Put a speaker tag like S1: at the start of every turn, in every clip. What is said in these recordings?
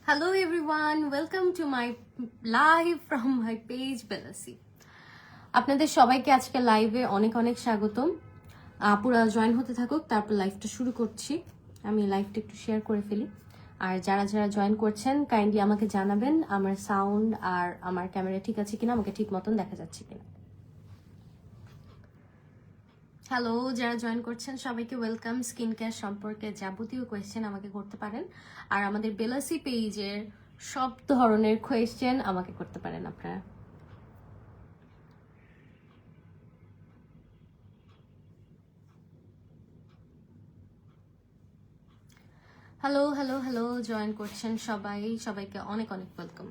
S1: Hello everyone, welcome to my live from my page Belasi. আপনাদের সবাইকে আজকে লাইভে অনেক অনেক স্বাগতম। পুরা জয়েন হতে থাকুক, তারপর লাইভটা শুরু করছি। আমি লাইভটা একটু শেয়ার করে ফেলি। আর যারা যারা জয়েন করছেন কাইন্ডলি আমাকে জানাবেন আমার সাউন্ড আর আমার ক্যামেরা ঠিক আছে কিনা, আমাকে ঠিক মতন দেখা যাচ্ছে কিনা। হ্যালো, যারা জয়েন করছেন সবাইকে ওয়েলকাম। স্কিন কেয়ার সম্পর্কে যাবতীয় কোয়েশ্চেন আমাকে করতে পারেন, আর আমাদের বেলাসি পেজের সব ধরনের কোয়েশ্চেন আমাকে করতে পারেন আপনারা। হ্যালো হ্যালো হ্যালো, জয়েন করছেন সবাইকে অনেক অনেক ওয়েলকাম।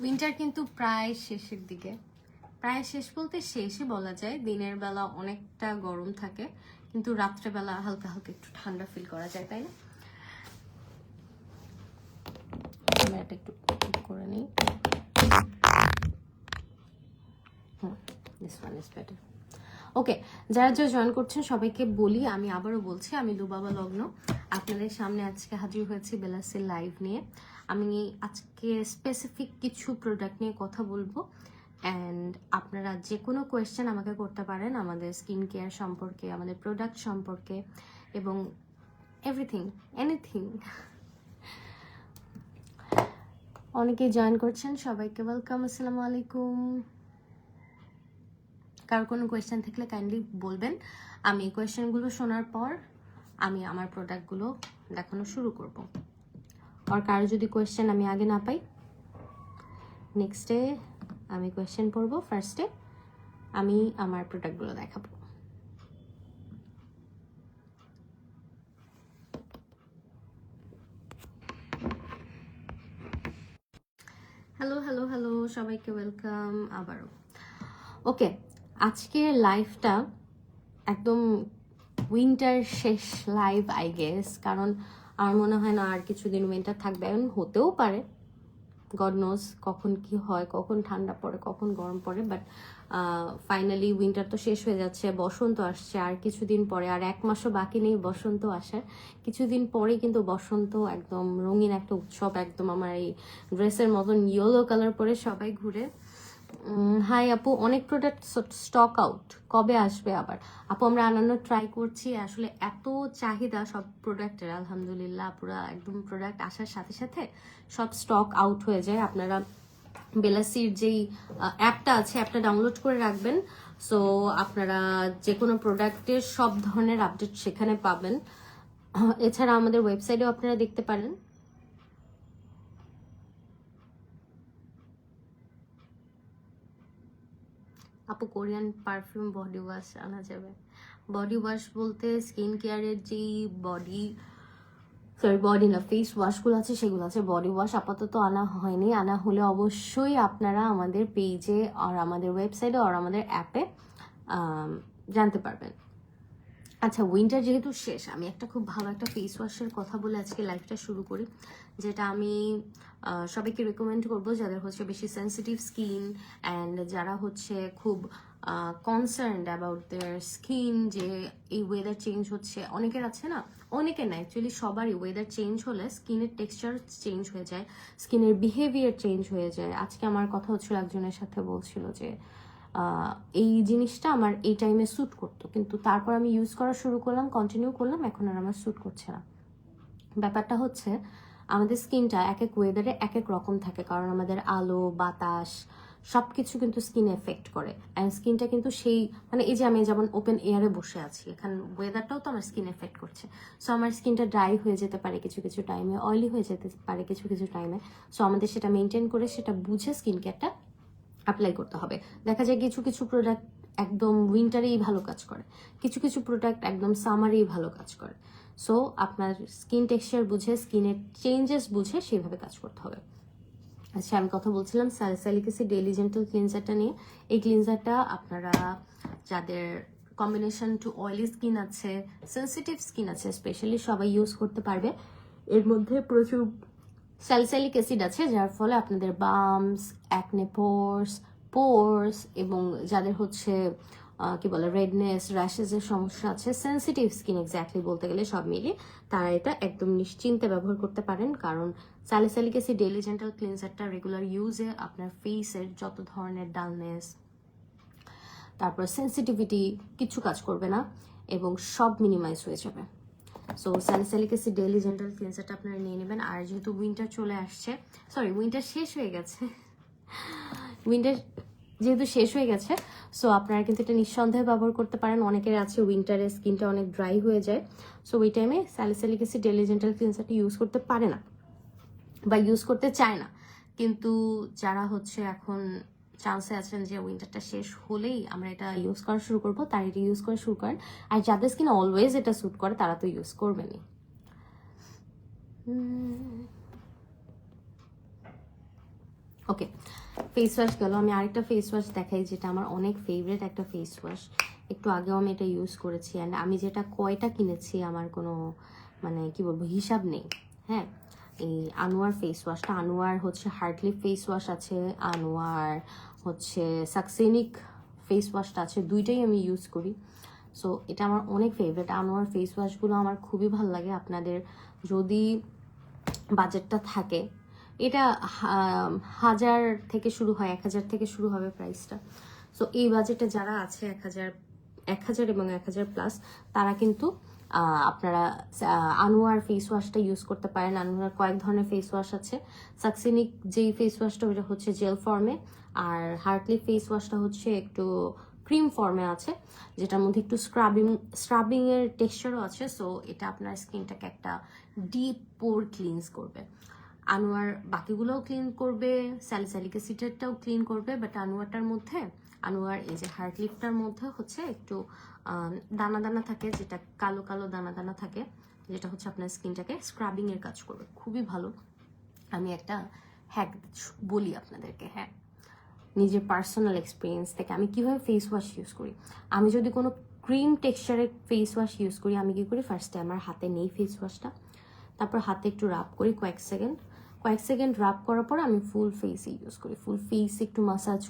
S1: উইন্টার কিন্তু প্রায় শেষের দিকে, প্রায় শেষ বলতে শেষই বলা যায়। দিনের বেলা অনেকটা গরম থাকে, কিন্তু রাত্রেবেলা হালকা হালকা একটু ঠান্ডা ফিল করা যায়, তাই না? ক্যামেরাটা একটু করে নিই। This one is better. Okay, যারা যারা জয়েন করছেন সবাইকে বলি, আমি আবারও বলছি, আমি লুবাবা লগ্ন আপনাদের সামনে আজকে হাজির হয়েছি বেলাসির লাইভ নিয়ে। আমি আজকে স্পেসিফিক কিছু প্রোডাক্ট নিয়ে কথা বলবো, অ্যান্ড আপনারা যে কোনো কোয়েশ্চেন আমাকে করতে পারেন আমাদের স্কিন কেয়ার সম্পর্কে, আমাদের প্রোডাক্ট সম্পর্কে, এবং এভরিথিং এনিথিং। অনেকেই জয়েন করছেন, সবাইকে ওয়েলকাম। আসসালামু আলাইকুম। কারো কোনো কোয়েশ্চেন থাকলে কাইন্ডলি বলবেন। আমি কোয়েশ্চেনগুলো শোনার পর আমি আমার প্রোডাক্টগুলো দেখানো শুরু করব। আর কারো যদি কোয়েশ্চেন আমি আগে না পাই, নেক্সটে আমি কোয়েশ্চেন পড়বো, ফার্স্টে আমি আমার প্রোডাক্টগুলো দেখাবো। হ্যালো হ্যালো হ্যালো, সবাইকে ওয়েলকাম আবারও। ওকে, আজকের লাইভটা একদম উইন্টার শেষ লাইভ আই গেস, কারণ আমার মনে হয় না আর কিছুদিন উইন্টার থাকবে। এখন হতেও পারে, গড নোজ কখন কি হয়, কখন ঠান্ডা পড়ে, কখন গরম পড়ে, বাট ফাইনালি উইন্টার তো শেষ হয়ে যাচ্ছে, বসন্ত আসছে আর কিছুদিন পরে, আর এক মাসও বাকি নেই বসন্ত আসার। কিছুদিন পরে কিন্তু বসন্ত একদম রঙিন একটা উৎসব, একদম আমার এই ড্রেসের মতন ইয়েলো কালার পরে সবাই ঘুরে। হাই আপু, অনেক প্রোডাক্ট স্টক আউট, কবে আসবে আবার? আপু আমরা আনানোর ট্রাই করছি, আসলে এত চাহিদা সব প্রোডাক্টের, আলহামদুলিল্লাহ পুরো একদম প্রোডাক্ট আসার সাথে সাথে সব স্টক আউট হয়ে যায়। আপনারা বেলাসির যেই অ্যাপটা আছে, অ্যাপটা ডাউনলোড করে রাখবেন, সো আপনারা যে কোনো প্রোডাক্টের সব ধরনের আপডেট সেখানে পাবেন। এছাড়া আমাদের ওয়েবসাইটেও আপনারা দেখতে পারেন। আপু কোরিয়ান পারফিউম বডি ওয়াশ আনা যাবে? বডি ওয়াশ বলতে স্কিন কেয়ারের যেই বডি না ফেস ওয়াশগুলো আছে সেগুলো আছে। বডি ওয়াশ আপাতত আনা হয়নি, আনা হলে অবশ্যই আপনারা আমাদের পেজে আর আমাদের ওয়েবসাইটে আর আমাদের অ্যাপে জানতে পারবেন। আচ্ছা, উইন্টার যেহেতু শেষ, আমি একটা খুব ভালো একটা ফেস ওয়াশের কথা বলে আজকে লাইভটা শুরু করি, যেটা আমি সবাইকে রেকমেন্ড করবো যাদের হচ্ছে বেশি সেন্সিটিভ স্কিন, অ্যান্ড যারা হচ্ছে খুব কনসার্নড অ্যাবাউট দেয়ার স্কিন, যে এই ওয়েদার চেঞ্জ হচ্ছে, অনেকের আছে না, অনেকের না অ্যাকচুয়ালি সবারই ওয়েদার চেঞ্জ হলে স্কিনের টেক্সচার চেঞ্জ হয়ে যায়, স্কিনের বিহেভিয়ার চেঞ্জ হয়ে যায়। আজকে আমার কথা হচ্ছিল, একজনের সাথে বলছিল যে এই জিনিসটা আমার এই টাইমে স্যুট করতো, কিন্তু তারপর আমি ইউজ করা শুরু করলাম, কন্টিনিউ করলাম, এখন আর আমার স্যুট করছে না। ব্যাপারটা হচ্ছে আমাদের স্কিনটা এক এক ওয়েদারে এক এক রকম থাকে, কারণ আমাদের আলো বাতাস সব কিছু কিন্তু স্কিনে এফেক্ট করে। অ্যান্ড স্কিনটা কিন্তু সেই মানে এই যে আমি যেমন ওপেন এয়ারে বসে আছি, এখানে ওয়েদারটাও তো আমার স্কিন এফেক্ট করছে। সো আমার স্কিনটা ড্রাই হয়ে যেতে পারে কিছু কিছু টাইমে, অয়েলি হয়ে যেতে পারে কিছু কিছু টাইমে। সো আমাদের সেটা মেনটেন করে, সেটা বুঝে স্কিন কেয়ারটা অ্যাপ্লাই করতে হবে। দেখা যায় কিছু কিছু প্রোডাক্ট একদম উইন্টারেই ভালো কাজ করে, কিছু কিছু প্রোডাক্ট একদম সামারেই ভালো কাজ করে। সো আপনার স্কিন টেক্সচার বুঝে, স্কিনের চেঞ্জেস বুঝে সেইভাবে কাজ করতে হবে। আচ্ছা, আমি কথা বলছিলাম স্যালিসিলিক অ্যাসিড ডেইলি জেন্টাল ক্লিনজারটা নিয়ে। এই ক্লিনজারটা আপনারা যাদের কম্বিনেশন টু অয়েলি স্কিন আছে, সেন্সিটিভ স্কিন আছে স্পেশালি, সবাই ইউজ করতে পারবে। এর মধ্যে প্রচুর স্যালিসিলিক অ্যাসিড আছে, যার ফলে আপনাদের বাম্পস, অ্যাকনে পোরস এবং যাদের হচ্ছে কি বলে রেডনেস, র্যাশেসের সমস্যা আছে, সেন্সিটিভ স্কিন এক্স্যাক্টলি বলতে গেলে সব মিলিয়ে তারা এটা একদম নিশ্চিন্তে ব্যবহার করতে পারেন। কারণ স্যালিসাইলিক অ্যাসিড ডেইলি জেন্টাল ক্লিনজারটা রেগুলার ইউজে আপনার ফেসের যত ধরনের ডালনেস, তারপর সেন্সিটিভিটি কিছু কাজ করবে না এবং সব মিনিমাইজ হয়ে যাবে। So salicylic acid daily gentle ক্লিনজারটা আপনারা নিয়ে নেবেন। আর যেহেতু উইন্টার চলে আসছে, সরি উইন্টার শেষ হয়ে গেছে, উইন্টার যেহেতু শেষ হয়ে গেছে, সো আপনারা কিন্তু এটা নিঃসন্দেহে ব্যবহার করতে পারেন। অনেকের আছে উইন্টারে স্কিনটা অনেক ড্রাই হয়ে যায়, সো ওই টাইমে স্যালিসাইলিক অ্যাসিড ডেইলি জেন্টাল ক্লিনজারটা ইউজ করতে পারে না বা ইউজ করতে চায় না। কিন্তু যারা হচ্ছে এখন চান্সে আছেন যে উইন্টারটা শেষ হলেই আমরা এটা ইউজ করা শুরু করবো, তারা এটা ইউজ করা শুরু করেন। আর যাদের স্কিন অলওয়েজ এটা স্যুট করে তারা তো ইউজ করবেনই। ওকে, ফেস ওয়াশ গেল। আমি আরেকটা ফেস ওয়াশ দেখাই যেটা আমার অনেক ফেভারিট একটা ফেস ওয়াশ। একটু আগেও আমি এটা ইউজ করেছি অ্যান্ড আমি যেটা কয়টা কিনেছি আমার কোনো মানে কি বলবো হিসাব নেই। হ্যাঁ, এই আনোয়ার ফেস ওয়াশটা, আনোয়ার হচ্ছে হার্টলি ফেস ওয়াশ আছে, আনোয়ার হচ্ছে সাকসেনিক ফেস ওয়াশটা আছে, দুইটাই আমি ইউজ করি। সো এটা আমার অনেক ফেভারিট। আনোয়ার ফেস ওয়াশগুলো আমার খুবই ভালো লাগে। আপনাদের যদি বাজেটটা থাকে, এটা 1000 থেকে শুরু হয়, 1000 থেকে শুরু হবে প্রাইসটা। সো এই বাজেটে যারা আছে 1000 এবং 1000 প্লাস, তারা কিন্তু আপনারা আনোয়ার ফেস ওয়াশটা ইউজ করতে পারেন। আনোয়ার কয়েক ধরনের ফেস ওয়াশ আছে। সাকসেনিক যেই ফেস ওয়াশটা ওটা হচ্ছে জেল ফর্মে, আর হার্টলি ফেস ওয়াশটা হচ্ছে একটু ক্রিম ফর্মে আছে, যেটার মধ্যে একটু স্ক্রাবিং এর টেক্সচারও আছে। সো এটা আপনার স্কিনটাকে একটা ডিপ পোর ক্লিনস করবে। আনোয়ার বাকিগুলোও ক্লিন করবে, স্যালিসাইলিক অ্যাসিডটাও ক্লিন করবে, বাট আনোয়ারটার মধ্যে, আনোয়ার এই যে হার্ট লিফটার মধ্যে হচ্ছে একটু দানা দানা থাকে, যেটা কালো কালো দানা দানা থাকে, যেটা হচ্ছে আপনার স্কিনটাকে স্ক্রাবিং এর কাজ করবে। খুবই ভালো। আমি একটা হ্যাক বলি আপনাদেরকে, হ্যাঁ, নিজের পার্সোনাল এক্সপিরিয়েন্স থেকে আমি কিভাবে ফেস ওয়াশ ইউজ করি। আমি যদি কোনো ক্রিম টেক্সচারের ফেস ওয়াশ ইউজ করি, আমি কি করি, ফার্স্টে আমার হাতে নেই ফেস ওয়াশটা, তারপর হাতে একটু রাব করি কয়েক সেকেন্ড রাব করার পর আমি ফুল ফেসে ইউজ করি। ফুল ফেস একটু মাসাজ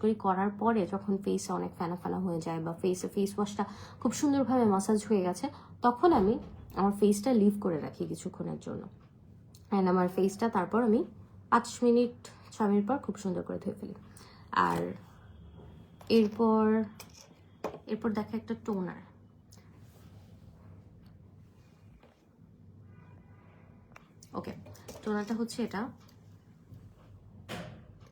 S1: করি করার পরে যখন ফেসে অনেক ফেনা ফেনা হয়ে যায় বা ফেসে ফেস ওয়াশটা খুব সুন্দরভাবে মাসাজ হয়ে গেছে, তখন আমি আমার ফেসটা লিভ করে রাখি কিছুক্ষণের জন্য। অ্যান্ড আমার ফেসটা তারপর আমি 6 মিনিট পর খুব সুন্দর করে ধুয়ে ফেলি। আর এরপর দেখা একটা টোনার। ওকে, টোনারটা হচ্ছে এটা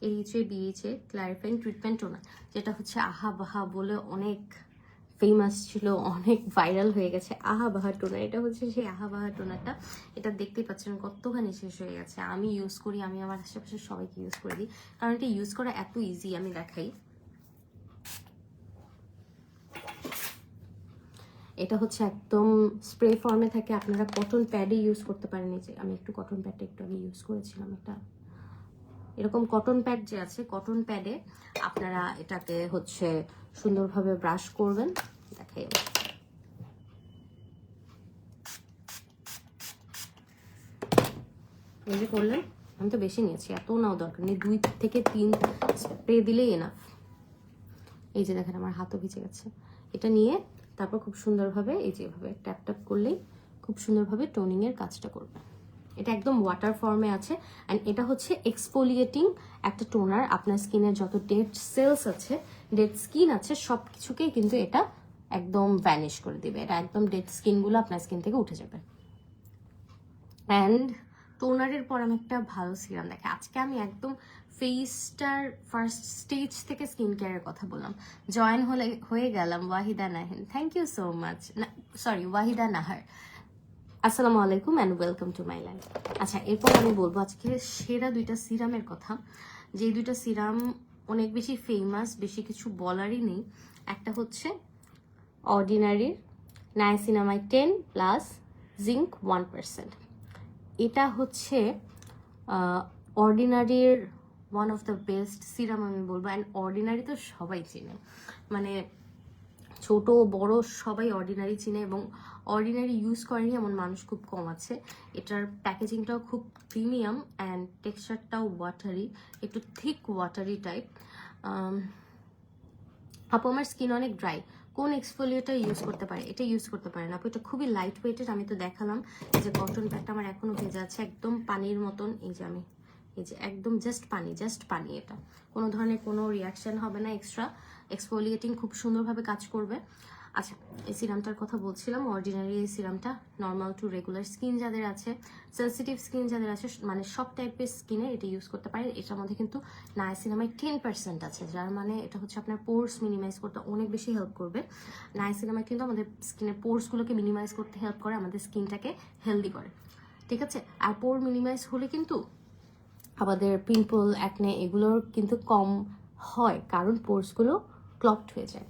S1: AHA ক্লারিফাইং ট্রিটমেন্ট টোনার, যেটা হচ্ছে আহা বাহা বলে অনেক ফেমাস ছিল, অনেক ভাইরাল হয়ে গেছে। আহা বাহা টোনার, এটা হচ্ছে সেই আহা বাহা টোনারটা। এটা দেখতেই পাচ্ছেন কতখানি শেষ হয়ে গেছে। আমি ইউজ করি, আমি আমার আশেপাশে সবাইকে ইউজ করে দিই, কারণ এটা ইউজ করা এত ইজি। আমি দেখাই, এটা হচ্ছে একদম স্প্রে ফর্মে থাকে। আপনারা কটন প্যাডে ইউজ করতে পারেন। এই যে আমি একটু কটন প্যাডটা একটু আগে ইউজ করেছিলাম, এটা এরকম কটন প্যাড যে আছে, কটন প্যাডে আপনারা এটাকে হচ্ছে সুন্দরভাবে ব্রাশ করবেন। দেখাই, এই যে করলেন। আমি তো বেশি নিয়েছি, এত নাও দরকার নেই, 2 থেকে 3 স্প্রে দিলেই এনাফ। এই যে দেখেন আমার হাতও ভিজে গেছে। এটা নিয়ে তারপর খুব সুন্দরভাবে এই যেভাবে ট্যাপ ট্যাপ করলেই খুব সুন্দরভাবে টোনিং এর কাজটা করবে। এটা একদম ওয়াটার ফর্মে আছে অ্যান্ড এটা হচ্ছে এক্সফোলিয়েটিং একটা টোনার। আপনার স্কিনের যত ডেড সেলস আছে, ডেড স্কিন আছে, সব কিছুকেই কিন্তু এটা একদম ভ্যানিশ করে দিবে। এটা একদম ডেড স্কিনগুলো আপনার স্কিন থেকে উঠে যাবে। অ্যান্ড টোনারের পর আমি একটা ভালো সিরাম দেখে, আজকে আমি একদম ফেসটার ফার্স্ট স্টেজ থেকে স্কিন কেয়ারের কথা বললাম। জয়েন হয়ে গেলাম Wahida Nahin, thank you so much, sorry Wahida Nahar. আসসালামু আলাইকুম and welcome to my life. আচ্ছা, এরপর আমি বলবো আজকে সেরা 2টা সিরামের কথা, যে 2টা সিরাম অনেক বেশি ফেমাস, বেশি কিছু বলারই নেই। একটা হচ্ছে অর্ডিনারির নায়াসিনামাইড 10 প্লাস জিঙ্ক 1%। এটা হচ্ছে অর্ডিনারির one of the best serum আমি বলবো। অ্যান্ড অর্ডিনারি তো সবাই চেনে, মানে ছোট বড় সবাই অর্ডিনারি চিনে, এবং অর্ডিনারি ইউজ করেনি এমন মানুষ খুব কম আছে। এটার প্যাকেজিংটাও খুব প্রিমিয়াম অ্যান্ড টেক্সচারটাও ওয়াটারি, একটু থিক ওয়াটারি টাইপ। আপু আমার স্কিন অনেক ড্রাই, কোন এক্সফোলিয়েটার ইউজ করতে পারে? এটা ইউজ করতে পারেন আপু, এটা খুবই লাইট ওয়েটেড। আমি তো দেখালাম এই যে কটন প্যাডটা আমার এখনো ভেজা আছে, একদম পানির মতন। এই যে আমি এই যে একদম জাস্ট পানি, এটা কোনো ধরনের কোনো রিয়াকশন হবে না, এক্সট্রা এক্সফোলিয়েটিং খুব সুন্দরভাবে কাজ করবে। আচ্ছা, এই সিরামটার কথা বলছিলাম। অর্ডিনারি এই সিরামটা নর্মাল টু রেগুলার স্কিন যাদের আছে, সেন্সিটিভ স্কিন যাদের আছে, মানে সব টাইপের স্কিনে এটা ইউজ করতে পারে। এটার মধ্যে কিন্তু নায়াসিনামাইড 10% আছে, যার মানে এটা হচ্ছে আপনার পোর্স মিনিমাইজ করতে অনেক বেশি হেল্প করবে। নায়াসিনামাইড কিন্তু আমাদের স্কিনের পোর্সগুলোকে মিনিমাইজ করতে হেল্প করে, আমাদের স্কিনটাকে হেলদি করে, ঠিক আছে। আর পোর মিনিমাইজ হলে কিন্তু আমাদের পিম্পল, অ্যাকনে এগুলোর কিন্তু কম হয়, কারণ পোর্সগুলো ক্লকড হয়ে যায়,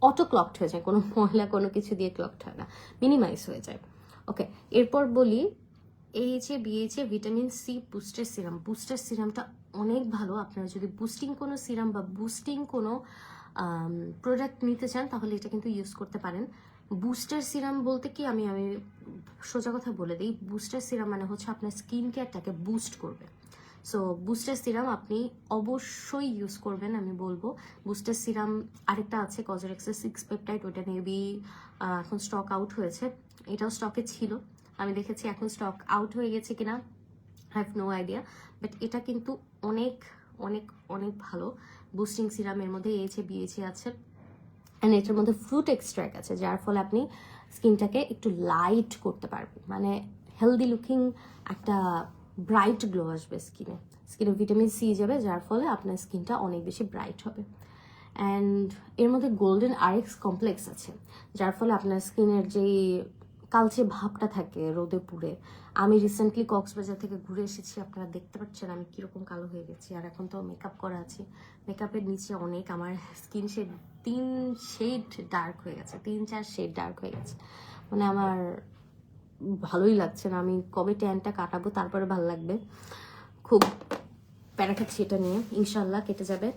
S1: অটো ক্লকড হয়ে যায়, কোনো ময়লা কোনো কিছু দিয়ে ক্লকড হয় না, মিনিমাইজ হয়ে যায়। ওকে, এরপর বলি BHA vitamin C booster serum. Booster সিরামটা অনেক ভালো। আপনারা যদি বুস্টিং কোনো সিরাম বা বুস্টিং কোনো প্রোডাক্ট নিতে চান তাহলে এটা কিন্তু ইউজ করতে পারেন। বুস্টার সিরাম বলতে কি, আমি সোজা কথা বলে দিই, বুস্টার সিরাম মানে হচ্ছে আপনার স্কিন কেয়ারটাকে বুস্ট করবে। সো বুস্টার সিরাম আপনি অবশ্যই ইউজ করবেন, আমি বলবো। বুস্টার সিরাম আরেকটা আছে কজরেক্সের 6 পেপটাইড, ওটা মেবি এখন স্টক আউট হয়েছে। এটাও স্টকে ছিল, আমি দেখেছি, এখন স্টক আউট হয়ে গেছে কিনা I have no idea, but এটা কিন্তু অনেক অনেক অনেক ভালো বুস্টিং সিরাম। এর মধ্যে বিএইচএ আছে, অ্যান্ড এটার মধ্যে ফ্রুট এক্সট্র্যাক্ট আছে, যার ফলে আপনি স্কিনটাকে একটু লাইট করতে পারবেন, মানে হেলদি লুকিং একটা ব্রাইট গ্লো আসবে স্কিনে ভিটামিন সি যাবে, যার ফলে আপনার স্কিনটা অনেক বেশি ব্রাইট হবে। অ্যান্ড এর মধ্যে গোল্ডেন আরএক্স কমপ্লেক্স আছে, যার ফলে আপনার স্কিনের যেই কালচে ভাবটা থাকে রোদে পুড়ে। আমি রিসেন্টলি কক্সবাজার থেকে ঘুরে এসেছি, আপনারা দেখতে পাচ্ছেন আমি কীরকম কালো হয়ে গেছি, আর এখন তো মেকআপ করা আছে, মেকআপের নিচে অনেক আমার স্কিন শেড 3 শেড ডার্ক হয়ে গেছে, 3-4 শেড ডার্ক হয়ে গেছে, মানে আমার ভালোই লাগছে না। আমি কবে ট্যানটা কাটাবো তারপরে ভালো লাগবে, খুব প্যারা খাচ্ছি এটা নিয়ে, ইনশাল্লাহ কেটে যাবে।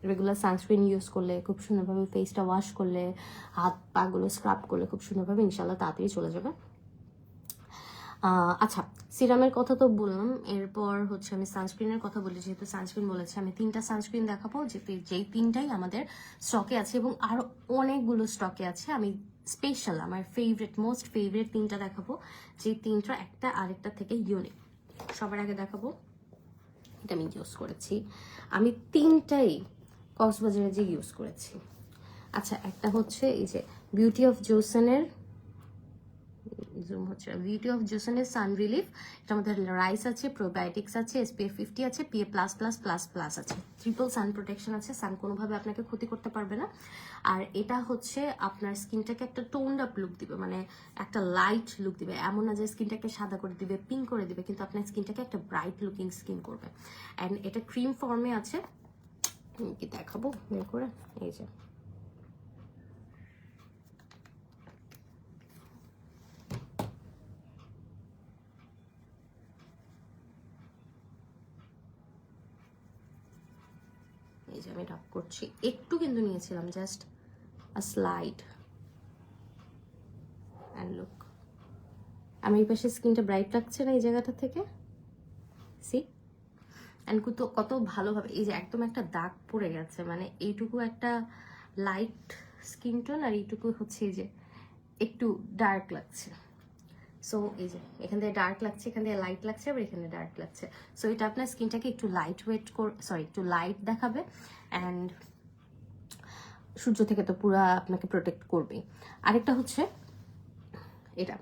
S1: রেগুলার সানস্ক্রিন ইউজ করলে, খুব সুন্দরভাবে ফেসটা ওয়াশ করলে, হাত পাগুলো স্ক্রাব করলে খুব সুন্দরভাবে ইনশাল্লাহ তাড়াতাড়ি চলে যাবে। আচ্ছা, সিরামের কথা তো বললাম, এরপর হচ্ছে আমি সানস্ক্রিনের কথা বলি। যেহেতু সানস্ক্রিন বলেছে, আমি 3টা সানস্ক্রিন দেখাবো, যেই 3টাই আমাদের স্টকে আছে এবং আরও অনেকগুলো স্টকে আছে। আমি স্পেশাল আমার মোস্ট ফেভারিট 3টা দেখাবো, যে 3টা একটা আরেকটা থেকে ইউনিক। সবার আগে দেখাবো, এটা আমি ইউজ করেছি, আমি 3টাই কক্সবাজারে যে ইউজ করেছি। আচ্ছা, একটা হচ্ছে এই যে বিউটি অফ জোসনের সান রিলিফ। এটার মধ্যে রাইস আছে, প্রোবায়োটিক্স আছে, SPF 50 আছে, PA++++ আছে, ট্রিপল সান প্রোটেকশন আছে, সান কোনোভাবে আপনাকে ক্ষতি করতে পারবে না। আর এটা হচ্ছে আপনার স্কিনটাকে একটা টোনড আপ লুক দিবে, মানে একটা লাইট লুক দিবে, এমন না যে স্কিনটাকে সাদা করে দিবে, পিঙ্ক করে দিবে, কিন্তু আপনার স্কিনটাকে একটা ব্রাইট লুকিং স্কিন করবে। অ্যান্ড এটা ক্রিম ফর্মে আছে, কি দেখাবো বের করে, এই যে আমি ডাব করছি, একটু কিন্তু নিয়েছিলাম, just a slide, and look আমার এই পাশে স্কিনটা ব্রাইট লাগছে না এই জায়গাটা থেকে, সি অ্যান্ড কত ভালোভাবে, এই যে একদম একটা দাগ পড়ে গেছে, মানে এইটুকু একটা লাইট স্কিন টোন, আর এইটুকু হচ্ছে এই যে একটু ডার্ক লাগছে। সো এই যে এখান থেকে ডার্ক লাগছে, এখান থেকে লাইট লাগছে, আবার এখানে ডার্ক লাগছে। সো এটা আপনার স্কিনটাকে একটু একটু লাইট দেখাবে, অ্যান্ড সূর্য থেকে তো পুরো আপনাকে প্রোটেক্ট করবেই। আরেকটা হচ্ছে এটা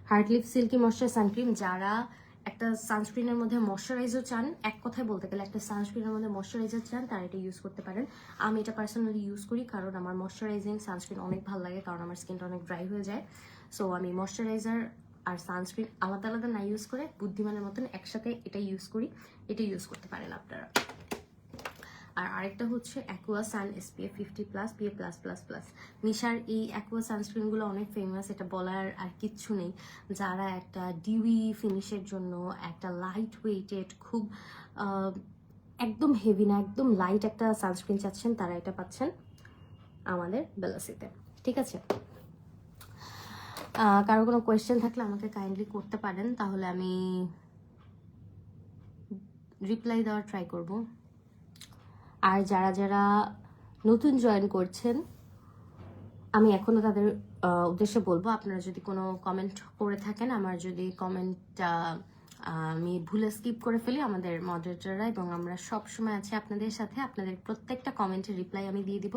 S1: heart lip silky moisture suncream. যারা একটা সানস্ক্রিনের মধ্যে ময়শ্চারাইজার চান, এক কথায় বলতে গেলে একটা সানস্ক্রিনের মধ্যে ময়শ্চারাইজার চান, তারা এটা ইউজ করতে পারেন। আমি এটা পার্সোনালি ইউজ করি, কারণ আমার ময়শ্চারাইজিং সানস্ক্রিন অনেক ভালো লাগে, কারণ আমার স্কিনটা অনেক ড্রাই হয়ে যায়। সো আমি ময়শ্চারাইজার আর সানস্ক্রিন আলাদা আলাদা না ইউজ করে বুদ্ধিমানের মতন একসাথে এটা ইউজ করি, এটা ইউজ করতে পারেন আপনারা। আর আরেকটা হচ্ছে অ্যাকুয়া সান SPF 50+ PA+++। মিশার এই অ্যাকুয়া সানস্ক্রিনগুলো অনেক ফেমাস, এটা বলার আর কিচ্ছু নেই। যারা একটা ডিউই ফিনিশের জন্য একটা লাইট ওয়েটেড, খুব একদম হেভি না, একদম লাইট একটা সানস্ক্রিন চাচ্ছেন, তারা এটা পাচ্ছেন আমাদের বেলাসিতে, ঠিক আছে। কারো কোনো কোয়েশ্চেন থাকলে আমাকে কাইন্ডলি করতে পারেন, তাহলে আমি রিপ্লাই দেওয়ার ট্রাই করব। আর যারা নতুন জয়েন করছেন, আমি এখনো তাদের উদ্দেশ্যে বলবো, আপনারা যদি কোনো কমেন্ট করে থাকেন, আমার যদি কমেন্টটা আমি ভুলে স্কিপ করে ফেলি, আমাদের মডারেটররা এবং আমরা সব সময় আছি আপনাদের সাথে, আপনাদের প্রত্যেকটা কমেন্টের রিপ্লাই আমি দিয়ে দিব।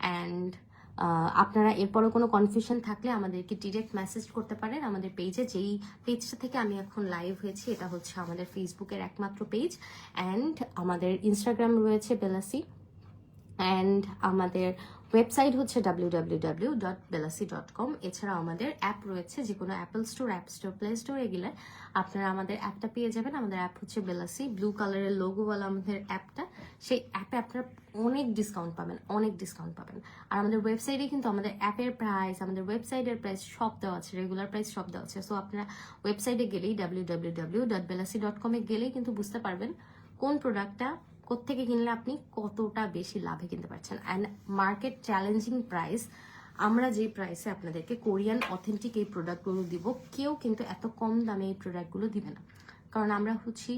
S1: অ্যান্ড আপনারা এরপরও কোনো কনফিউশন থাকলে আমাদেরকে ডিরেক্ট মেসেজ করতে পারেন আমাদের পেজে, যেই পেজটা থেকে আমি এখন লাইভ হয়েছি এটা হচ্ছে আমাদের ফেসবুকের একমাত্র পেজ। অ্যান্ড আমাদের ইনস্টাগ্রাম রয়েছে বেলাসি, অ্যান্ড আমাদের ওয়েবসাইট হচ্ছে www.belasi.com। এছাড়াও আমাদের অ্যাপ রয়েছে, যে কোনো Apple store, app store, play স্টোরে গেলে আপনারা আমাদের অ্যাপটা পেয়ে যাবেন। আমাদের অ্যাপ হচ্ছে বেলাসি, ব্লু কালারের লোগোওয়ালা আমাদের অ্যাপটা। সেই অ্যাপে আপনারা অনেক ডিসকাউন্ট পাবেন, অনেক ডিসকাউন্ট পাবেন। আর আমাদের ওয়েবসাইটে কিন্তু আমাদের অ্যাপের প্রাইস, আমাদের ওয়েবসাইটের প্রাইস সব দেওয়া আছে, রেগুলার প্রাইস সব দেওয়া আছে। সো আপনারা ওয়েবসাইটে গেলেই www.belasi.com গেলেই কিন্তু বুঝতে পারবেন কোন প্রোডাক্টটা কোত্থেকে কিনলে আপনি কতটা বেশি লাভে কিনতে পারছেন। অ্যান্ড মার্কেট চ্যালেঞ্জিং প্রাইস, আমরা যে প্রাইসে আপনাদেরকে কোরিয়ান অথেন্টিক এই প্রোডাক্টগুলো দিব, কেউ কিন্তু এত কম দামে এই প্রোডাক্টগুলো দিবে না, কারণ আমরা হচ্ছি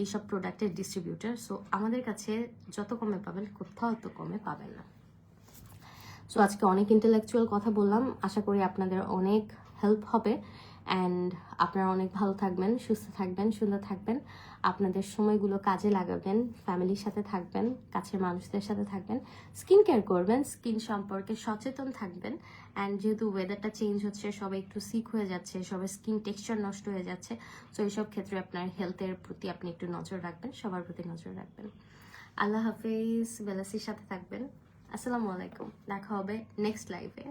S1: এইসব প্রোডাক্টের ডিস্ট্রিবিউটার। সো আমাদের কাছে যত কমে পাবেন কোথাও অত কমে পাবেন না। সো আজকে অনেক ইন্টেলেকচুয়াল কথা বললাম, আশা করি আপনাদের অনেক হেল্প হবে। অ্যান্ড আপনারা অনেক ভালো থাকবেন, সুস্থ থাকবেন, সুন্দর থাকবেন, আপনাদের সময়গুলো কাজে লাগাবেন, ফ্যামিলির সাথে থাকবেন, কাছের মানুষদের সাথে থাকবেন, স্কিন কেয়ার করবেন, স্কিন সম্পর্কে সচেতন থাকবেন। অ্যান্ড যেহেতু ওয়েদারটা চেঞ্জ হচ্ছে, সবাই একটু সিক হয়ে যাচ্ছে, সবার স্কিন টেক্সচার নষ্ট হয়ে যাচ্ছে, তো এইসব ক্ষেত্রে আপনার হেলথের প্রতি আপনি একটু নজর রাখবেন, সবার প্রতি নজর রাখবেন। আল্লাহ হাফেজ, বেলাসির সাথে থাকবেন। আসসালামু আলাইকুম, দেখা হবে নেক্সট লাইভে।